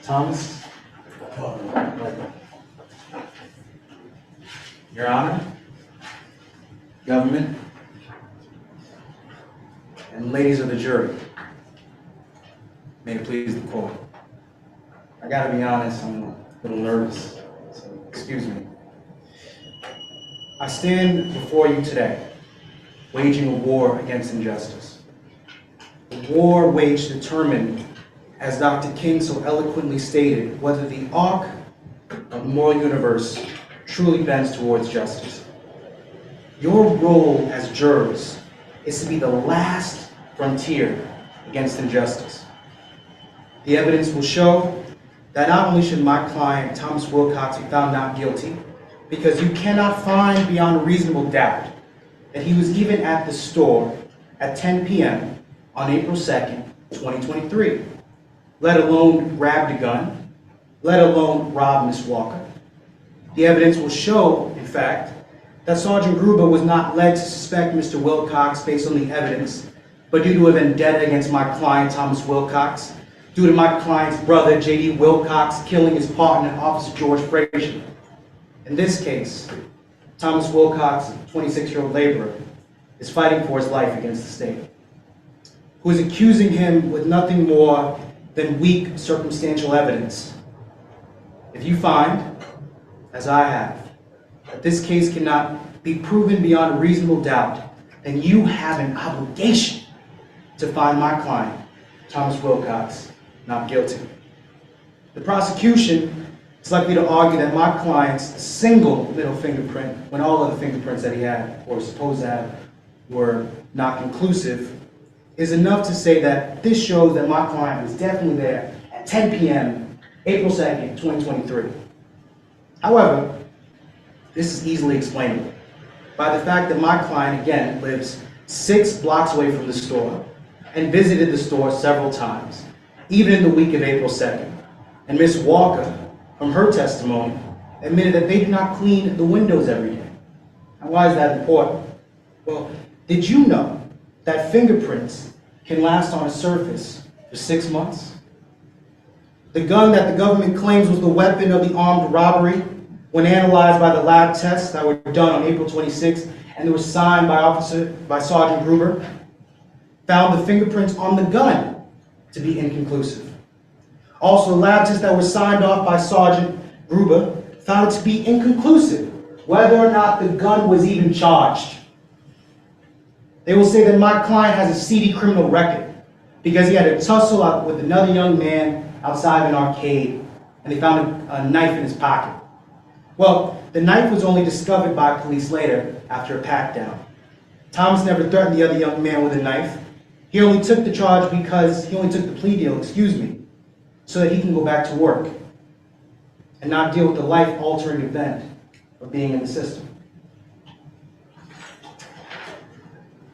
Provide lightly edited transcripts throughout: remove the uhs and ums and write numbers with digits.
Thomas, Your Honor, government, and ladies of the jury, may it please the court. I gotta be honest, I'm a little nervous, so excuse me. I stand before you today, waging a war against injustice. A war waged determined, as Dr. King so eloquently stated, whether the arc of the moral universe truly bends towards justice. Your role as jurors is to be the last frontier against injustice. The evidence will show that not only should my client, Thomas Wilcox, be found not guilty, because you cannot find beyond a reasonable doubt that he was even at the store at 10 p.m. on April 2nd, 2023, let alone grabbed a gun, let alone rob Miss Walker. The evidence will show, in fact, that Sergeant Gruber was not led to suspect Mr. Wilcox based on the evidence, but due to a vendetta against my client, Thomas Wilcox, due to my client's brother, J.D. Wilcox, killing his partner, Officer George Frazier. In this case, Thomas Wilcox, a 26-year-old laborer, is fighting for his life against the state, who is accusing him with nothing more than weak circumstantial evidence. If you find, as I have, that this case cannot be proven beyond a reasonable doubt, then you have an obligation to find my client, Thomas Wilcox, not guilty. The prosecution is likely to argue that my client's single middle fingerprint, when all of the fingerprints that he had, or supposed to have, were not conclusive, is enough to say that this shows that my client was definitely there at 10 p.m., April 2nd, 2023. However, this is easily explainable by the fact that my client, again, lives 6 blocks away from the store and visited the store several times, even in the week of April 2nd. And Ms. Walker, from her testimony, admitted that they do not clean the windows every day. And why is that important? Well, did you know that fingerprints can last on a surface for 6 months? The gun that the government claims was the weapon of the armed robbery, when analyzed by the lab tests that were done on April 26th, and they were signed by Sergeant Gruber, found the fingerprints on the gun to be inconclusive. Also, the lab tests that were signed off by Sergeant Gruber found it to be inconclusive whether or not the gun was even charged. They will say that my client has a seedy criminal record because he had a tussle out with another young man outside of an arcade, and they found a knife in his pocket. Well, the knife was only discovered by police later after a pat-down. Thomas never threatened the other young man with a knife. He only took the charge because he only took the plea deal, so that he can go back to work and not deal with the life-altering event of being in the system.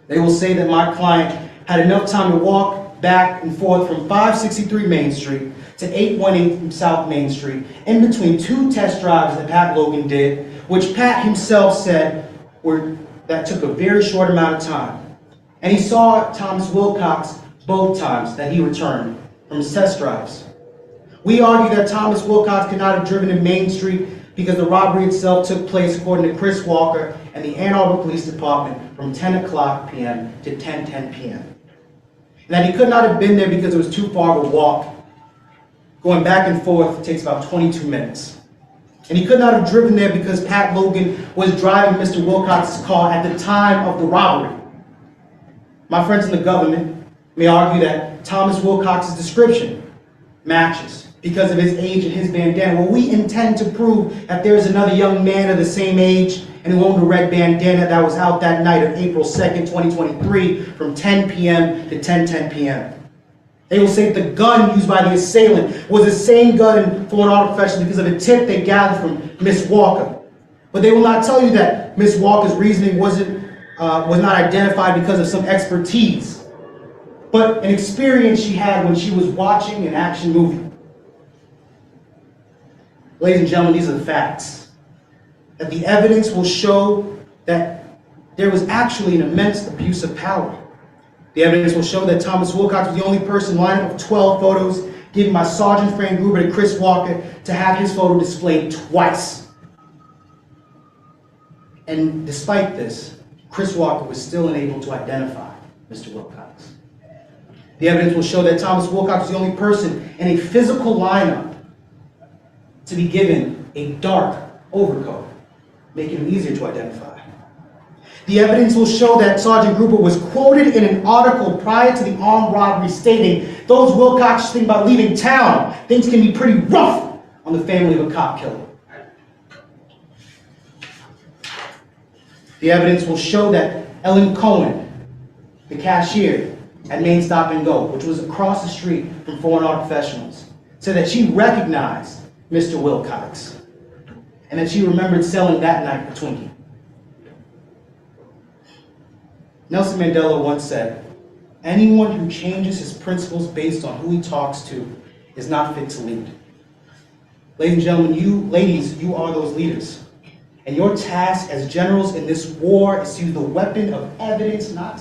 They will say that my client had enough time to walk back and forth from 563 Main Street to 818 South Main Street, in between 2 test drives that Pat Logan did, which Pat himself said that took a very short amount of time. And he saw Thomas Wilcox both times that he returned from his test drives. We argue that Thomas Wilcox could not have driven to Main Street because the robbery itself took place, according to Chris Walker and the Ann Arbor Police Department, from 10 o'clock p.m. to 10:10 p.m. And that he could not have been there because it was too far of a walk. Going back and forth takes about 22 minutes. And he could not have driven there because Pat Logan was driving Mr. Wilcox's car at the time of the robbery. My friends in the government may argue that Thomas Wilcox's description matches because of his age and his bandana. Well, we intend to prove that there's another young man of the same age and who owned a red bandana that was out that night of April 2nd, 2023 from 10 p.m. to 10:10 p.m. They will say that the gun used by the assailant was the same gun in Florida Auto Professionals because of a tip they gathered from Miss Walker. But they will not tell you that Miss Walker's reasoning was not identified because of some expertise, but an experience she had when she was watching an action movie. Ladies and gentlemen, these are the facts. That the evidence will show that there was actually an immense abuse of power. The evidence will show that Thomas Wilcox was the only person in a lineup of 12 photos given by Sergeant Frank Gruber to Chris Walker to have his photo displayed twice. And despite this, Chris Walker was still unable to identify Mr. Wilcox. The evidence will show that Thomas Wilcox was the only person in a physical lineup to be given a dark overcoat, making him easier to identify. The evidence will show that Sergeant Gruber was quoted in an article prior to the armed robbery stating, "Those Wilcox think about leaving town. Things can be pretty rough on the family of a cop killer." The evidence will show that Ellen Cohen, the cashier at Main Stop and Go, which was across the street from Foreign Art Professionals, said that she recognized Mr. Wilcox and that she remembered selling that night a Twinkie. Nelson Mandela once said, "Anyone who changes his principles based on who he talks to is not fit to lead." Ladies and gentlemen, you are those leaders. And your task as generals in this war is to use the weapon of evidence, not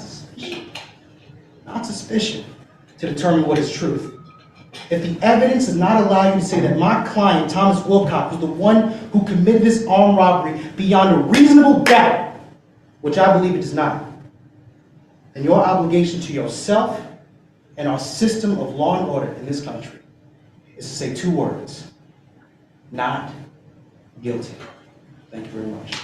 suspicion, to determine what is truth. If the evidence does not allow you to say that my client, Thomas Wilcox, was the one who committed this armed robbery beyond a reasonable doubt, which I believe it does not, then your obligation to yourself and our system of law and order in this country is to say two words: not guilty. Thank you very much.